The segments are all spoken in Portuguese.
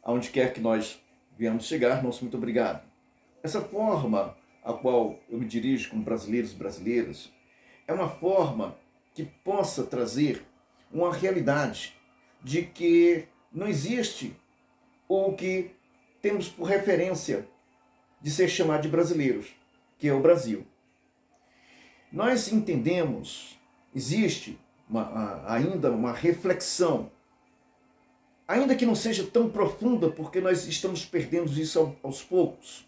aonde quer que nós viemos chegar, nosso muito obrigado. Essa forma a qual eu me dirijo como brasileiros e brasileiras é uma forma que possa trazer uma realidade de que não existe o que temos por referência de ser chamado de brasileiros, que é o Brasil. Nós entendemos, existe ainda uma reflexão, ainda que não seja tão profunda, porque nós estamos perdendo isso aos poucos.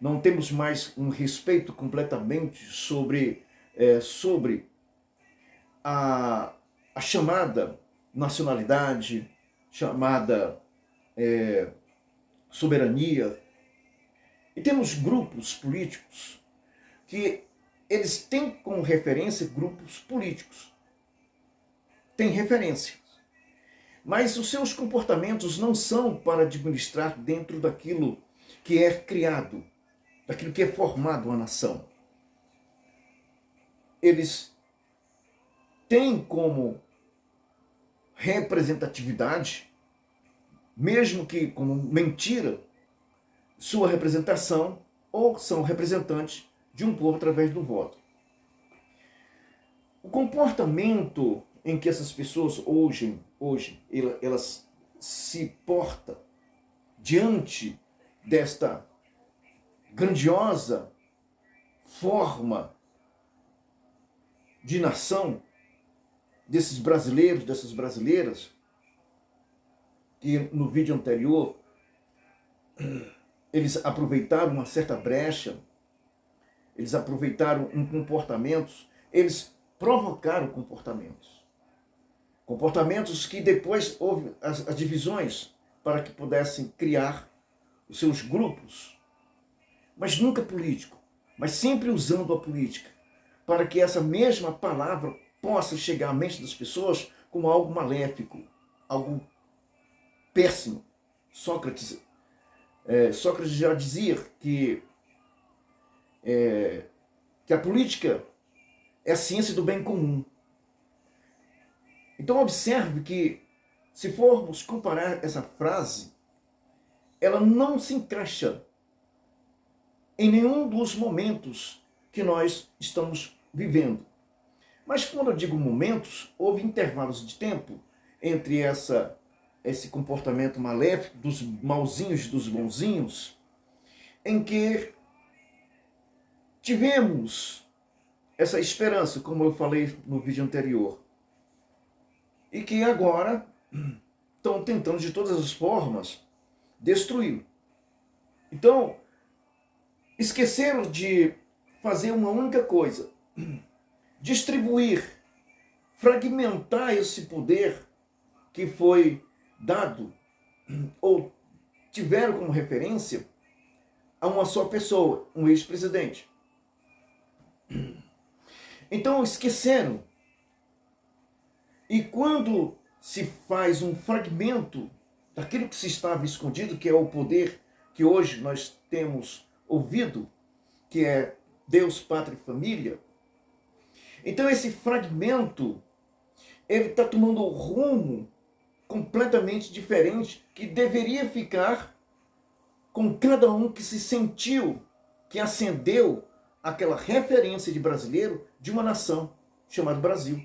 Não temos mais um respeito completamente sobre a chamada nacionalidade, chamada soberania. E temos grupos políticos que eles têm como referência grupos políticos. Têm referências. Mas os seus comportamentos não são para administrar dentro daquilo que é criado, daquilo que é formado uma nação. Eles têm como representatividade, mesmo que como mentira, sua representação, ou são representantes de um povo através do voto. O comportamento em que essas pessoas hoje elas se portam diante desta grandiosa forma de nação, desses brasileiros, dessas brasileiras, que no vídeo anterior eles aproveitaram uma certa brecha, eles aproveitaram um comportamento, eles provocaram comportamentos. Comportamentos que depois houve as divisões para que pudessem criar os seus grupos, mas nunca político, mas sempre usando a política, para que essa mesma palavra possa chegar à mente das pessoas como algo maléfico, algo péssimo. Sócrates já dizia que a política é a ciência do bem comum. Então observe que, se formos comparar essa frase, ela não se encaixa em nenhum dos momentos que nós estamos vivendo. Mas quando eu digo momentos, houve intervalos de tempo entre esse comportamento maléfico dos mauzinhos e dos bonzinhos, em que tivemos essa esperança, como eu falei no vídeo anterior, e que agora estão tentando de todas as formas destruí-lo. Então, esqueceram de fazer uma única coisa: distribuir, fragmentar esse poder que foi dado ou tiveram como referência a uma só pessoa, um ex-presidente. Então esqueceram. E quando se faz um fragmento daquilo que se estava escondido, que é o poder que hoje nós temos ouvido, que é Deus, Pátria e Família, então esse fragmento, ele está tomando um rumo completamente diferente, que deveria ficar com cada um que se sentiu, que acendeu aquela referência de brasileiro de uma nação chamada Brasil.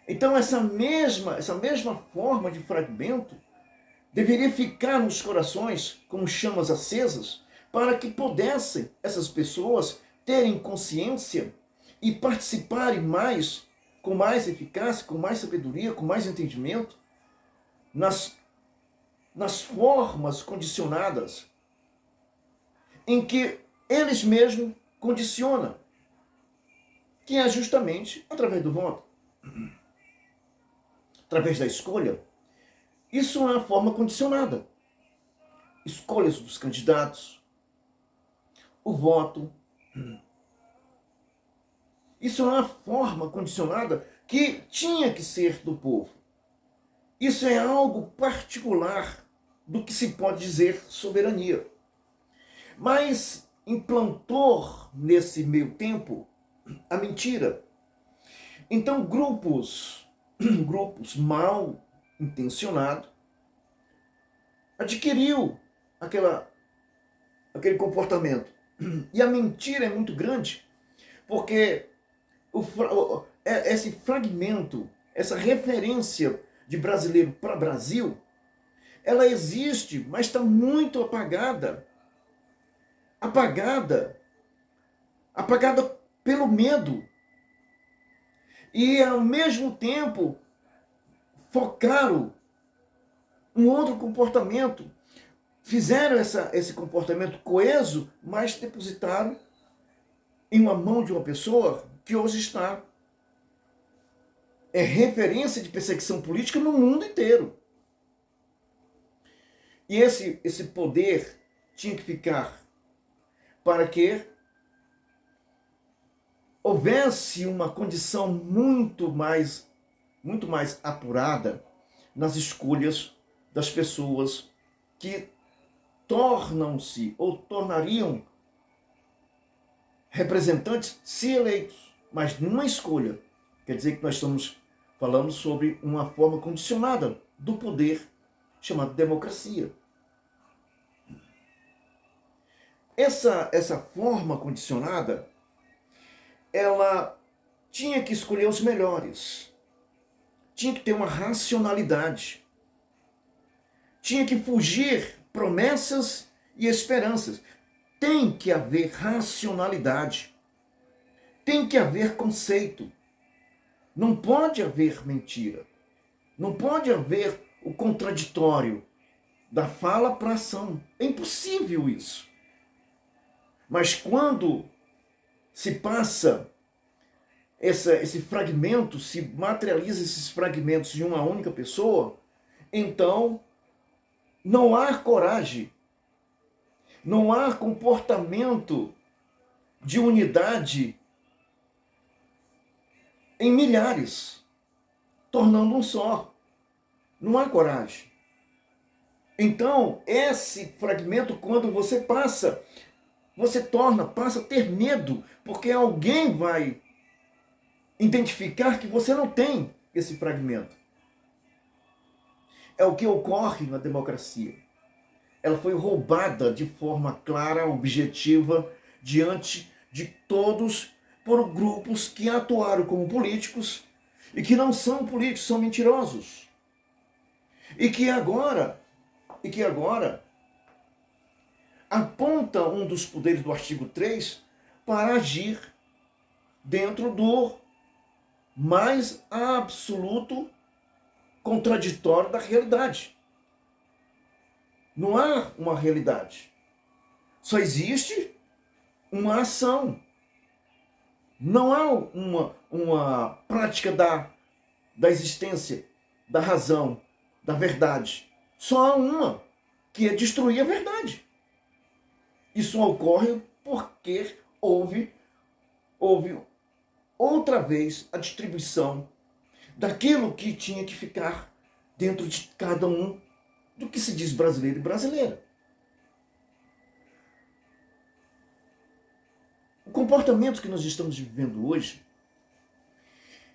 Então essa mesma forma de fragmento deveria ficar nos corações como chamas acesas, para que pudessem essas pessoas terem consciência e participarem mais, com mais eficácia, com mais sabedoria, com mais entendimento, nas formas condicionadas em que eles mesmos condicionam, que é justamente através do voto, através da escolha. Isso é uma forma condicionada. Escolhas dos candidatos, o voto. Isso é uma forma condicionada que tinha que ser do povo. Isso é algo particular do que se pode dizer soberania. Mas implantou nesse meio tempo a mentira. Então grupos mal intencionados, adquiriu aquele comportamento. E a mentira é muito grande, porque esse fragmento, essa referência de brasileiro para Brasil, ela existe, mas está muito apagada. Apagada pelo medo. E, ao mesmo tempo, focaram um outro comportamento. Fizeram esse comportamento coeso, mas depositaram em uma mão de uma pessoa que hoje está referência de perseguição política no mundo inteiro. E esse poder tinha que ficar para que houvesse uma condição muito mais apurada nas escolhas das pessoas que tornam-se ou tornariam representantes se eleitos, mas numa escolha. Quer dizer que nós estamos falando sobre uma forma condicionada do poder chamada democracia. Essa forma condicionada, ela tinha que escolher os melhores, tinha que ter uma racionalidade, tinha que fugir promessas e esperanças. Tem que haver racionalidade, tem que haver conceito, não pode haver mentira, não pode haver o contraditório da fala para a ação. É impossível isso. Mas quando se passa esse fragmento, se materializa esses fragmentos em uma única pessoa, então não há coragem, não há comportamento de unidade em milhares, tornando um só. Não há coragem. Então, esse fragmento, quando você passa a ter medo, porque alguém vai identificar que você não tem esse fragmento. É o que ocorre na democracia. Ela foi roubada de forma clara, objetiva, diante de todos por grupos que atuaram como políticos e que não são políticos, são mentirosos. E que agora aponta um dos poderes do artigo 3 para agir dentro do mais absoluto contraditório da realidade. Não há uma realidade. Só existe uma ação. Não há uma prática da existência, da razão, da verdade. Só há uma, que é destruir a verdade. Isso ocorre porque houve outra vez a distribuição daquilo que tinha que ficar dentro de cada um do que se diz brasileiro e brasileira. O comportamento que nós estamos vivendo hoje,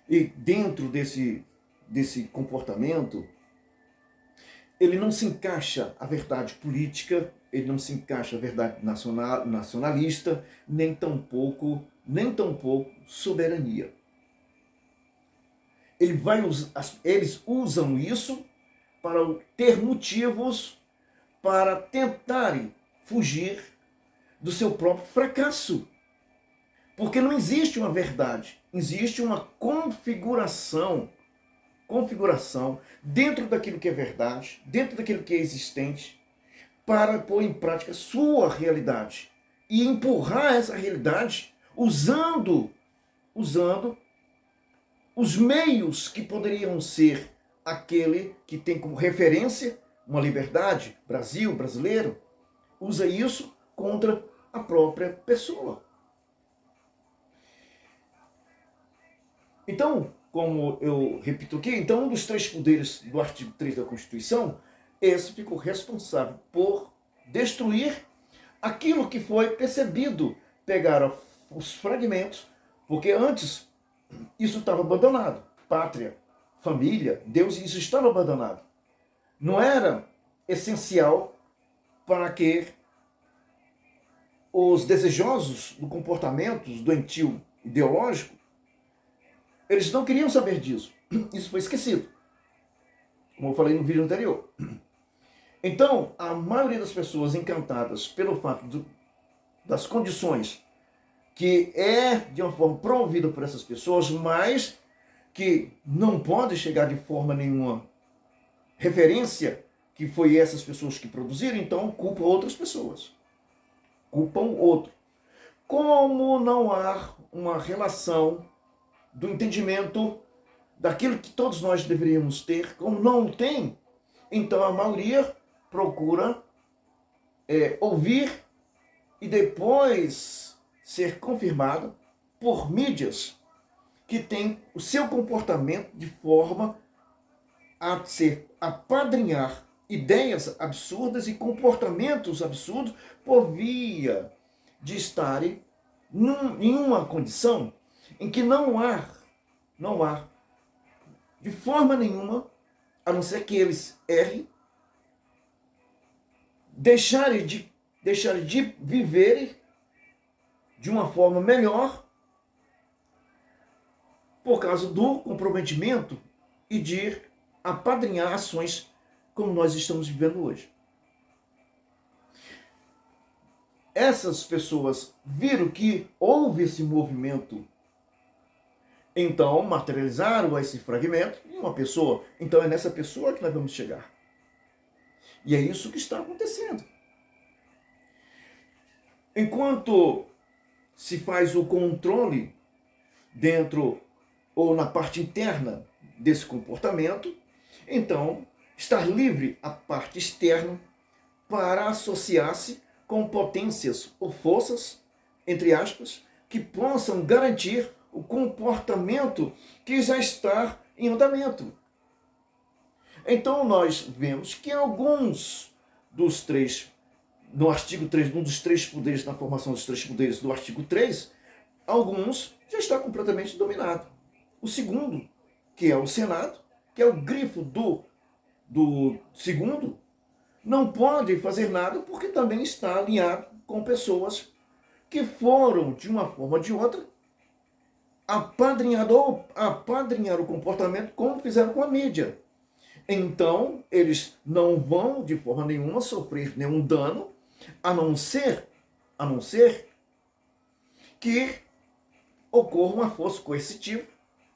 e dentro desse comportamento, ele não se encaixa a verdade política, ele não se encaixa a verdade nacionalista, nem tampouco soberania. Eles usam isso para ter motivos para tentarem fugir do seu próprio fracasso. Porque não existe uma verdade, existe uma configuração dentro daquilo que é verdade, dentro daquilo que é existente, para pôr em prática sua realidade e empurrar essa realidade usando os meios que poderiam ser aquele que tem como referência uma liberdade, Brasil, brasileiro, usa isso contra a própria pessoa. Então, como eu repito aqui, então um dos 3 poderes do artigo 3 da Constituição, esse ficou responsável por destruir aquilo que foi percebido. Pegaram os fragmentos, porque antes isso estava abandonado. Pátria, família, Deus, isso estava abandonado. Não era essencial para que os desejosos do comportamento doentio ideológico, eles não queriam saber disso. Isso foi esquecido, como eu falei no vídeo anterior. Então, a maioria das pessoas encantadas pelo fato das condições que é de uma forma promovida por essas pessoas, mas que não pode chegar de forma nenhuma referência que foi essas pessoas que produziram, então culpam outras pessoas. Culpam outro. Como não há uma relação do entendimento daquilo que todos nós deveríamos ter, como não tem, então a maioria procura ouvir e depois ser confirmada por mídias que têm o seu comportamento de forma a apadrinhar ideias absurdas e comportamentos absurdos por via de estarem em uma condição em que não há de forma nenhuma, a não ser que eles errem, deixarem de viverem de uma forma melhor por causa do comprometimento e de apadrinhar ações como nós estamos vivendo hoje. Essas pessoas viram que houve esse movimento, então materializaram esse fragmento em uma pessoa. Então é nessa pessoa que nós vamos chegar. E é isso que está acontecendo. Enquanto se faz o controle dentro ou na parte interna desse comportamento, então estar livre a parte externa para associar-se com potências ou forças, entre aspas, que possam garantir o comportamento que já está em andamento. Então nós vemos que alguns dos três, no artigo 3, um dos três poderes, na formação dos três poderes do artigo 3, alguns já está completamente dominado. O segundo, que é o Senado, que é o grifo do segundo, não pode fazer nada porque também está alinhado com pessoas que foram, de uma forma ou de outra, apadrinhar o comportamento como fizeram com a mídia. Então, eles não vão, de forma nenhuma, sofrer nenhum dano, a não ser que ocorra uma força coercitiva,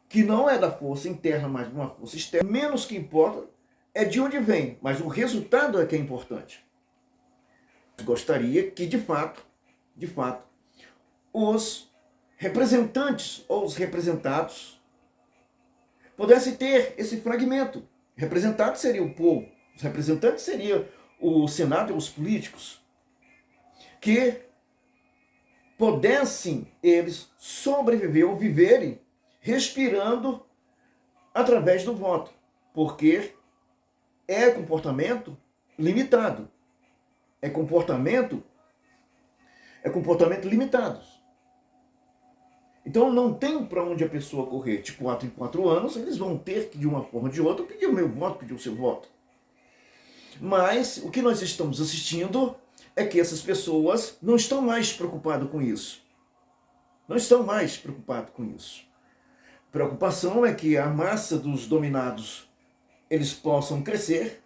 que não é da força interna, mas de uma força externa. Menos que importa é de onde vem, mas o resultado é que é importante. Gostaria que, de fato, os representantes ou os representados pudessem ter esse fragmento. Representado seria o povo, os representantes seria o Senado e os políticos, que pudessem eles sobreviver ou viverem respirando através do voto, porque é comportamento limitado, é comportamento limitado. Então não tem para onde a pessoa correr. De 4 em 4 anos, eles vão ter que, de uma forma ou de outra, pedir o meu voto, pedir o seu voto. Mas o que nós estamos assistindo é que essas pessoas não estão mais preocupadas com isso. Não estão mais preocupadas com isso. A preocupação é que a massa dos dominados, eles possam crescer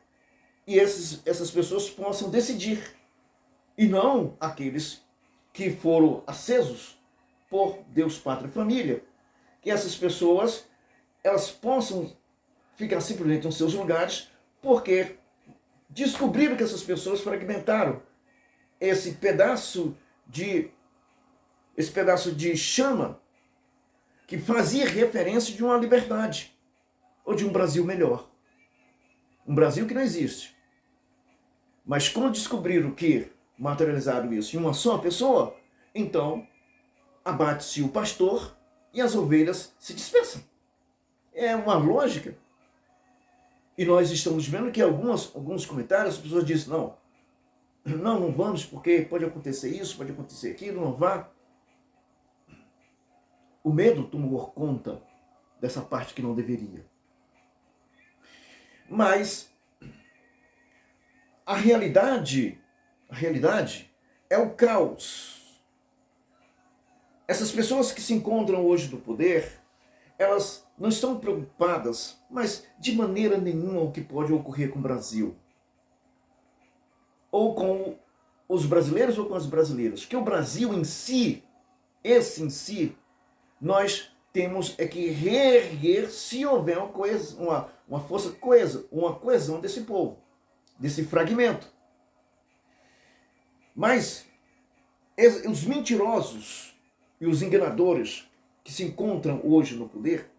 e essas pessoas possam decidir. E não aqueles que foram acesos por Deus, Pátria e Família, que essas pessoas elas possam ficar simplesmente nos seus lugares, porque descobriram que essas pessoas fragmentaram esse pedaço de chama que fazia referência de uma liberdade ou de um Brasil melhor. Um Brasil que não existe. Mas quando descobriram que materializaram isso em uma só pessoa, então abate-se o pastor e as ovelhas se dispersam. É uma lógica. E nós estamos vendo que alguns comentários, as pessoas dizem, não vamos porque pode acontecer isso, pode acontecer aquilo, não vá. O medo tomou conta dessa parte que não deveria. Mas a realidade é o caos. Essas pessoas que se encontram hoje no poder, elas não estão preocupadas, mas de maneira nenhuma, o que pode ocorrer com o Brasil. Ou com os brasileiros ou com as brasileiras. Que o Brasil em si, esse em si, nós temos é que reerguer se houver uma força coesa, uma coesão desse povo, desse fragmento. Mas os mentirosos e os enganadores que se encontram hoje no poder,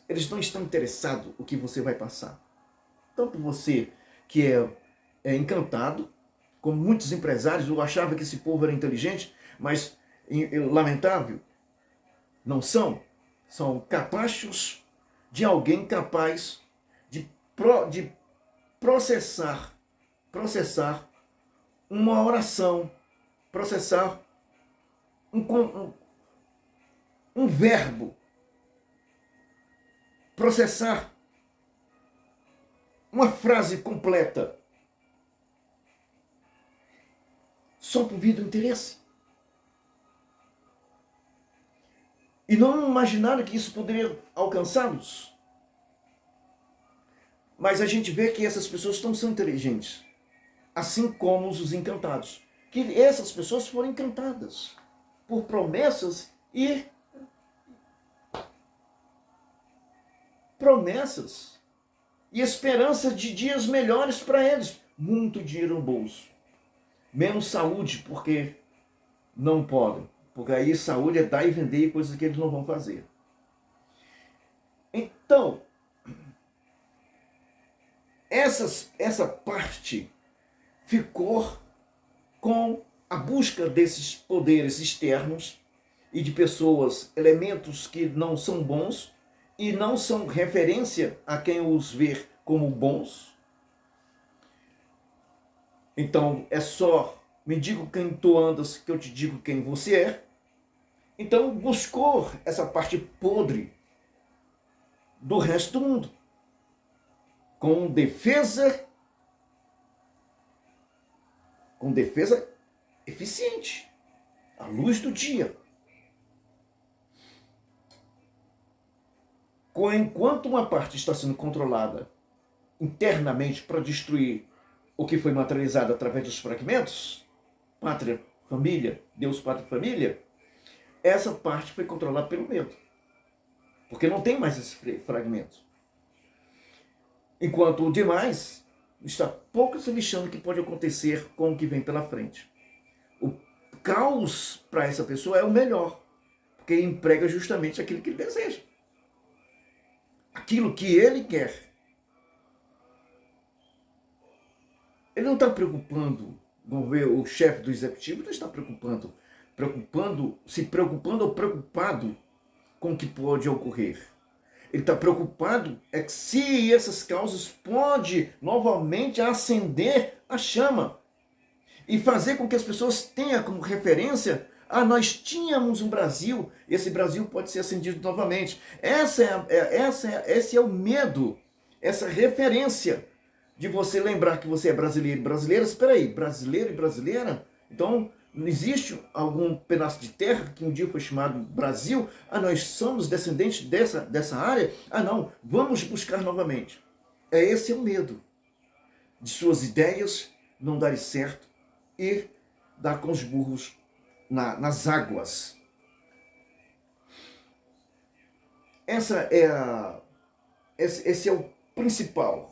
eles não estão interessados no que você vai passar. Tanto você que é encantado, como muitos empresários, eu achava que esse povo era inteligente, mas lamentável, não são. São capachos de alguém capaz de processar uma oração, processar um verbo, processar uma frase completa, só por via do interesse. E não imaginaram que isso poderia alcançá-los. Mas a gente vê que essas pessoas não são inteligentes, assim como os encantados. Que essas pessoas foram encantadas por promessas e esperança de dias melhores para eles. Muito dinheiro no bolso. Menos saúde, porque não podem. Porque aí saúde é dar e vender coisas que eles não vão fazer. Então, essa parte ficou com a busca desses poderes externos e de pessoas, elementos que não são bons e não são referência a quem os vê como bons. Então, é só me diga quem tu andas que eu te digo quem você é. Então, buscou essa parte podre do resto do mundo, com defesa eficiente, à luz do dia. Enquanto uma parte está sendo controlada internamente para destruir o que foi materializado através dos fragmentos, pátria, família, Deus, pátria e família, essa parte foi controlada pelo medo. Porque não tem mais esse fragmento. Enquanto o demais está pouco se lixando o que pode acontecer com o que vem pela frente. O caos para essa pessoa é o melhor, porque emprega justamente aquilo que ele deseja. Aquilo que ele quer. Ele não está preocupando, vamos ver, o chefe do executivo não está se preocupando ou preocupado com o que pode ocorrer. Ele está preocupado é que se essas causas pode novamente acender a chama e fazer com que as pessoas tenham como referência, nós tínhamos um Brasil, esse Brasil pode ser acendido novamente. Esse é o medo, essa referência de você lembrar que você é brasileiro e brasileira. Espera aí, brasileiro e brasileira? Então, não existe algum pedaço de terra que um dia foi chamado Brasil? Nós somos descendentes dessa área? Não, vamos buscar novamente. Esse é o medo de suas ideias não darem certo e dar com os burros nas águas. Esse é o principal.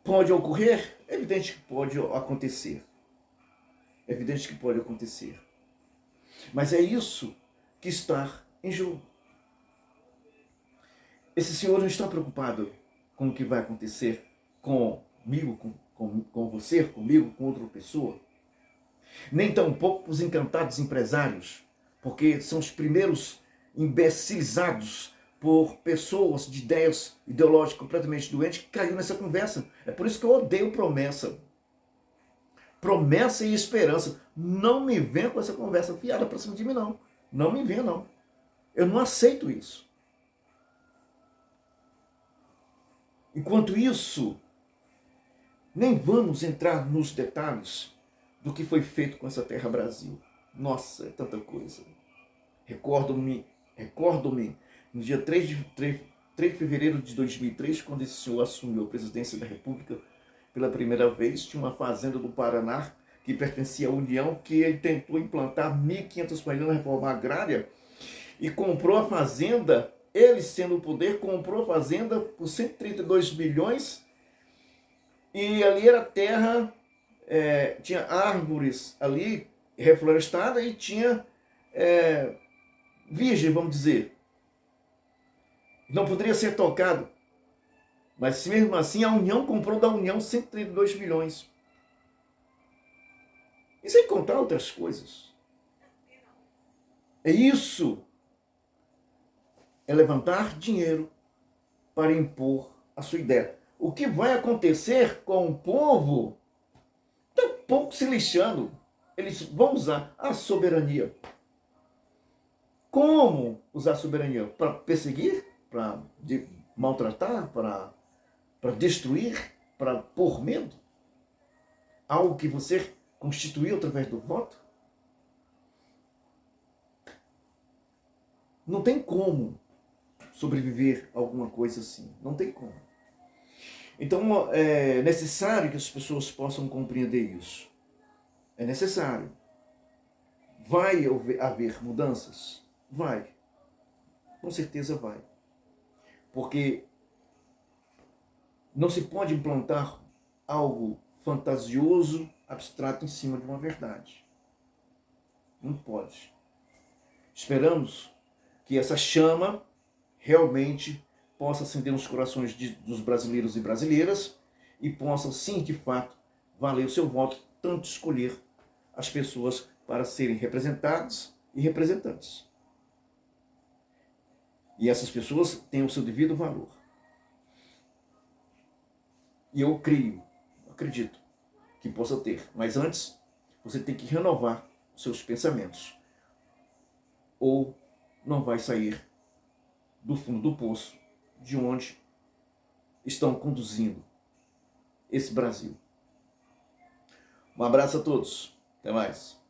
Pode ocorrer? É evidente que pode acontecer. É evidente que pode acontecer. Mas é isso que está em jogo. Esse senhor não está preocupado com o que vai acontecer comigo, com você, comigo, com outra pessoa. Nem tampouco os encantados empresários, porque são os primeiros imbecilizados por pessoas de ideias ideológicas completamente doentes que caiu nessa conversa. É por isso que eu odeio promessa. Promessa e esperança. Não me venha com essa conversa fiada para cima de mim, não. Não me venha, não. Eu não aceito isso. Enquanto isso, Nem vamos entrar nos detalhes do que foi feito com essa terra Brasil. Nossa, é tanta coisa. Recordo-me, no dia 3 de fevereiro de 2003, quando esse senhor assumiu a presidência da República pela primeira vez, tinha uma fazenda do Paraná que pertencia à União, que ele tentou implantar 1.500 famílias na reforma agrária e comprou a fazenda, ele sendo o poder, comprou a fazenda por 132 milhões e ali era terra, tinha árvores ali reflorestada e tinha virgem, vamos dizer. Não poderia ser tocado. Mas mesmo assim a União comprou da União 132 milhões. E sem contar outras coisas. É isso. É levantar dinheiro para impor a sua ideia. O que vai acontecer com o povo? Está um pouco se lixando. Eles vão usar a soberania. Como usar a soberania? Para perseguir? Para maltratar? Para destruir? Para pôr medo? Algo que você constituiu através do voto? Não tem como sobreviver a alguma coisa assim. Não tem como. Então é necessário que as pessoas possam compreender isso. É necessário. Vai haver mudanças? Vai. Com certeza vai. Porque não se pode implantar algo fantasioso, abstrato em cima de uma verdade. Não pode. Esperamos que essa chama realmente possa acender nos corações dos brasileiros e brasileiras e possa, sim, de fato, valer o seu voto, tanto escolher as pessoas para serem representadas e representantes. E essas pessoas têm o seu devido valor. E eu acredito que possa ter. Mas antes, você tem que renovar os seus pensamentos. Ou não vai sair do fundo do poço de onde estão conduzindo esse Brasil. Um abraço a todos. Até mais.